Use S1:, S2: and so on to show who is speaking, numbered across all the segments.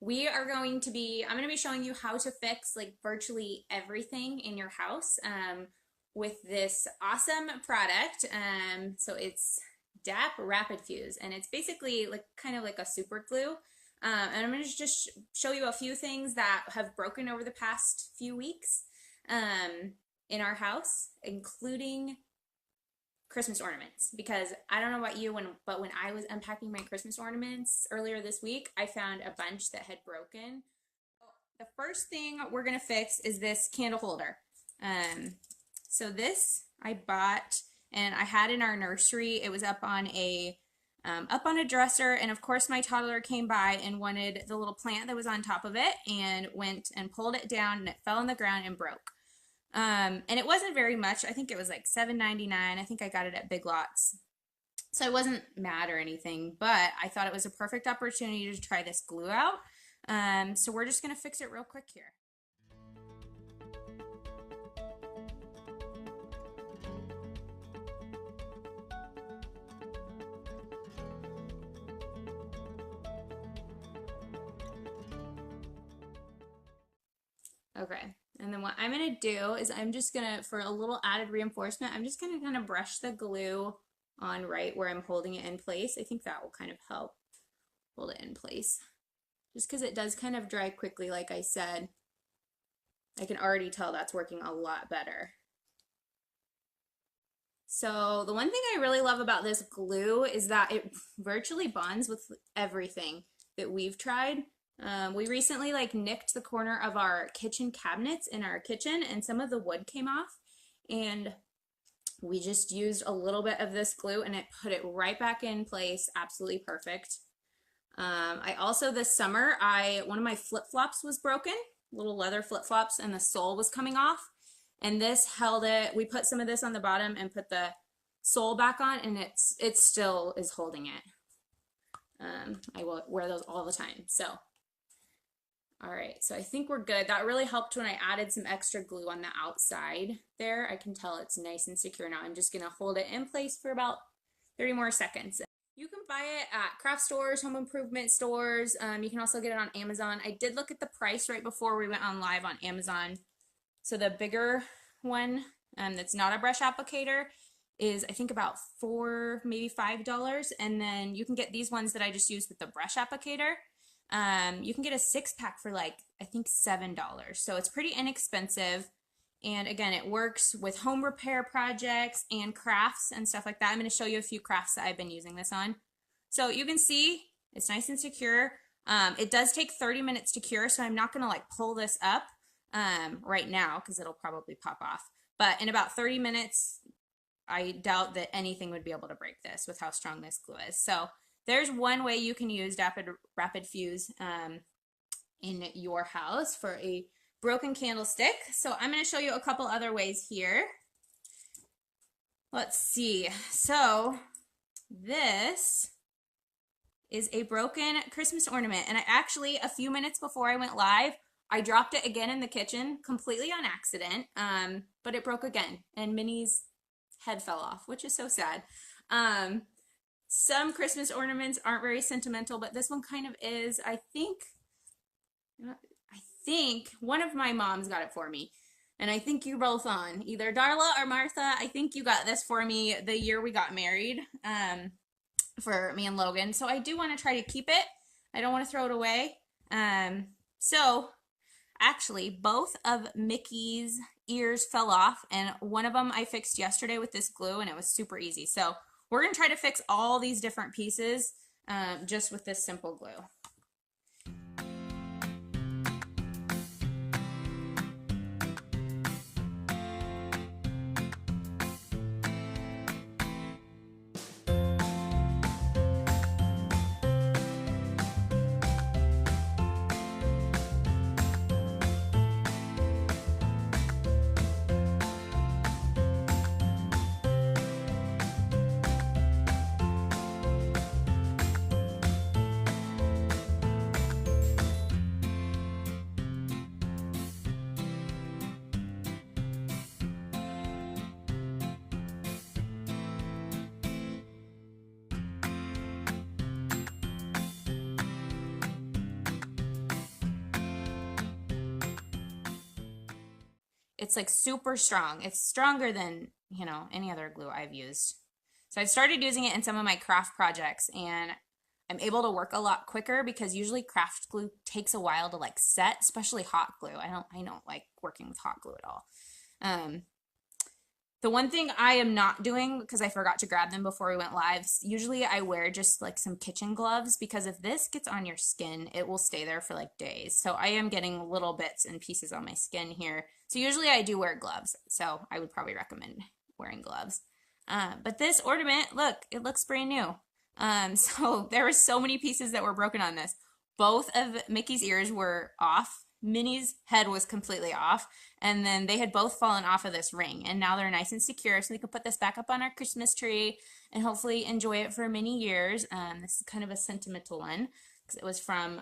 S1: I'm going to be showing you how to fix like virtually everything in your house with this awesome product. So it's DAP Rapid Fuse, and it's basically like kind of like a super glue. And I'm going to just show you a few things that have broken over the past few weeks in our house, including Christmas ornaments, because I don't know about you, but when I was unpacking my Christmas ornaments earlier this week, I found a bunch that had broken. The first thing we're gonna fix is this candle holder. So this I bought and I had in our nursery. It was up on a dresser, and of course my toddler came by and wanted the little plant that was on top of it, and went and pulled it down, and it fell on the ground and broke. And it wasn't very much. I think it was like $7.99. I think I got it at Big Lots. So it wasn't mad or anything, but I thought it was a perfect opportunity to try this glue out. So we're just going to fix it real quick here. Okay. And then what I'm going to do is I'm just going to, for a little added reinforcement, I'm just going to kind of brush the glue on right where I'm holding it in place. I think that will kind of help hold it in place. Just because it does kind of dry quickly, like I said, I can already tell that's working a lot better. So the one thing I really love about this glue is that it virtually bonds with everything that we've tried. We recently like nicked the corner of our kitchen cabinets in our kitchen, and some of the wood came off, and we just used a little bit of this glue and it put it right back in place. Absolutely perfect. I also, this summer, one of my flip-flops was broken, little leather flip-flops, and the sole was coming off, and this held it. We put some of this on the bottom and put the sole back on, and it still is holding it. I will wear those all the time. So all right, so I think we're good. That really helped when I added some extra glue on the outside there. I can tell it's nice and secure now. I'm just gonna hold it in place for about 30 more seconds. You can buy it at craft stores, home improvement stores. You can also get it on Amazon. I did look at the price right before we went on live on Amazon. So the bigger one that's not a brush applicator is I think about $4, maybe $5. And then you can get these ones that I just used with the brush applicator. You can get a 6-pack for like, I think $7. So it's pretty inexpensive. And again, it works with home repair projects and crafts and stuff like that. I'm going to show you a few crafts that I've been using this on. So you can see it's nice and secure. It does take 30 minutes to cure, so I'm not going to like pull this up right now because it'll probably pop off. But in about 30 minutes, I doubt that anything would be able to break this with how strong this glue is. So there's one way you can use Rapid Fuse in your house for a broken candlestick. So I'm going to show you a couple other ways here. Let's see. So this is a broken Christmas ornament, and I actually, a few minutes before I went live, I dropped it again in the kitchen completely on accident, but it broke again, and Minnie's head fell off, which is so sad. Some Christmas ornaments aren't very sentimental, but this one kind of is. I think one of my moms got it for me, and I think you're both on, either Darla or Martha. I think you got this for me the year we got married, for me and Logan. So I do want to try to keep it. I don't want to throw it away. So actually, both of Mickey's ears fell off, and one of them I fixed yesterday with this glue, and it was super easy. So we're going to try to fix all these different pieces just with this simple glue. It's like super strong. It's stronger than, you know, any other glue I've used. So I've started using it in some of my craft projects, and I'm able to work a lot quicker because usually craft glue takes a while to like set, especially hot glue. I don't like working with hot glue at all. Um, the one thing I am not doing, because I forgot to grab them before we went live, usually I wear just like some kitchen gloves, because if this gets on your skin, it will stay there for like days. So I am getting little bits and pieces on my skin here. So usually I do wear gloves. So I would probably recommend wearing gloves. But this ornament, look, it looks brand new. So there were so many pieces that were broken on this. Both of Mickey's ears were off. Minnie's head was completely off, and then they had both fallen off of this ring, and now they're nice and secure, so we can put this back up on our Christmas tree and hopefully enjoy it for many years. This is kind of a sentimental one because it was from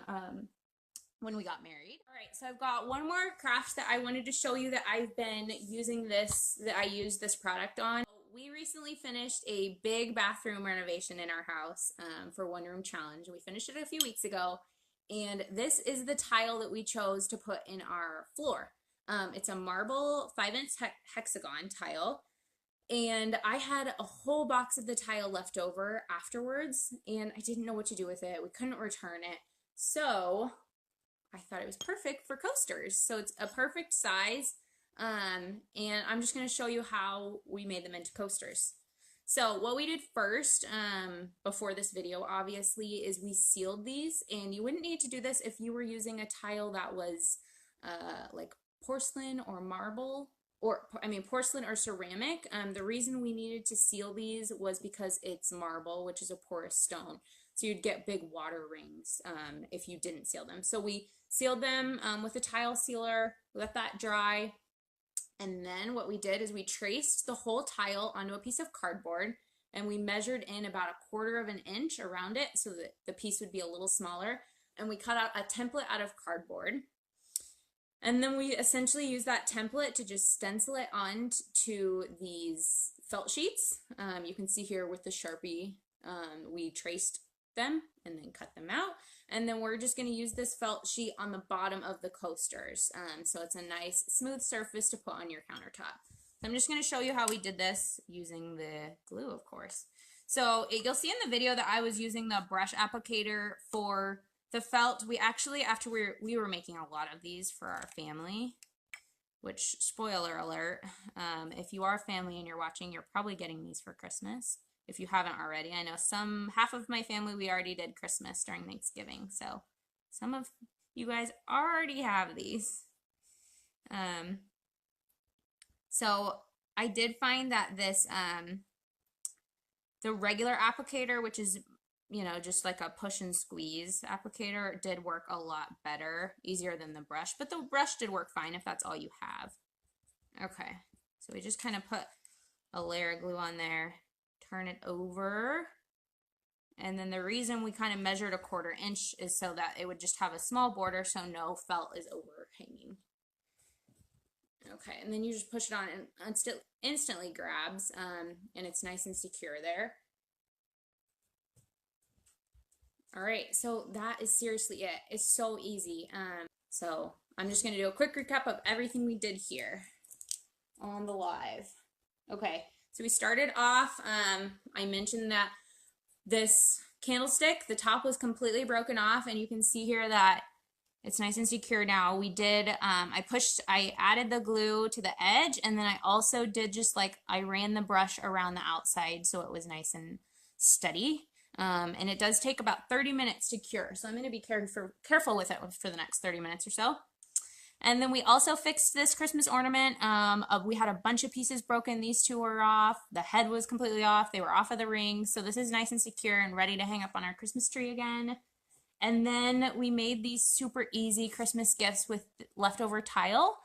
S1: when we got married. All right, so I've got one more craft that I wanted to show you that I've been using that I used this product on. We recently finished a big bathroom renovation in our house for One Room Challenge. We finished it a few weeks ago. And this is the tile that we chose to put in our floor. It's a marble 5-inch hexagon tile. And I had a whole box of the tile left over afterwards, and I didn't know what to do with it. We couldn't return it. So I thought it was perfect for coasters. So it's a perfect size. And I'm just going to show you how we made them into coasters. So what we did first, before this video, obviously, is we sealed these, and you wouldn't need to do this if you were using a tile that was like porcelain or marble, or I mean porcelain or ceramic. The reason we needed to seal these was because it's marble, which is a porous stone. So you'd get big water rings if you didn't seal them. So we sealed them with a tile sealer, let that dry. And then what we did is we traced the whole tile onto a piece of cardboard, and we measured in about 1/4 of an inch around it so that the piece would be a little smaller. And we cut out a template out of cardboard. And then we essentially used that template to just stencil it onto these felt sheets. You can see here with the Sharpie, we traced them and then cut them out. And then we're just going to use this felt sheet on the bottom of the coasters. So it's a nice smooth surface to put on your countertop. I'm just going to show you how we did this using the glue, of course. So you'll see in the video that I was using the brush applicator for the felt. We actually, after we were making a lot of these for our family, which, spoiler alert, if you are family and you're watching, you're probably getting these for Christmas. If you haven't already. I know half of my family, we already did Christmas during Thanksgiving, so some of you guys already have these. So I did find that this, the regular applicator, which is, you know, just like a push and squeeze applicator, did work a lot better, easier than the brush, but the brush did work fine if that's all you have. Okay, so we just kind of put a layer of glue on there. Turn it over, and then the reason we kind of measured 1/4 inch is so that it would just have a small border so no felt is overhanging. Okay, and then you just push it on and instantly grabs, and it's nice and secure there. All right, so that is seriously it. It's so easy. So I'm just going to do a quick recap of everything we did here on the live. Okay. So we started off, I mentioned that this candlestick, the top was completely broken off, and you can see here that it's nice and secure now. We did, I added the glue to the edge, and then I also did just like, I ran the brush around the outside so it was nice and steady. And it does take about 30 minutes to cure, so I'm going to be careful with it for the next 30 minutes or so. And then we also fixed this Christmas ornament. We had a bunch of pieces broken. These two were off. The head was completely off. They were off of the ring. So this is nice and secure and ready to hang up on our Christmas tree again. And then we made these super easy Christmas gifts with leftover tile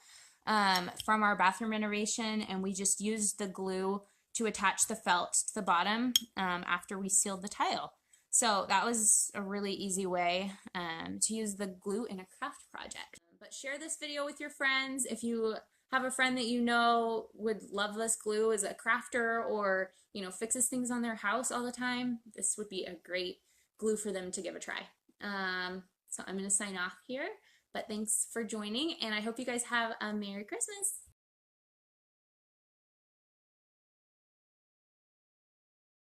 S1: from our bathroom renovation. And we just used the glue to attach the felt to the bottom after we sealed the tile. So that was a really easy way to use the glue in a craft project. But share this video with your friends. If you have a friend that you know would love this glue as a crafter, or, you know, fixes things on their house all the time, this would be a great glue for them to give a try. So I'm going to sign off here, but thanks for joining, and I hope you guys have a Merry Christmas.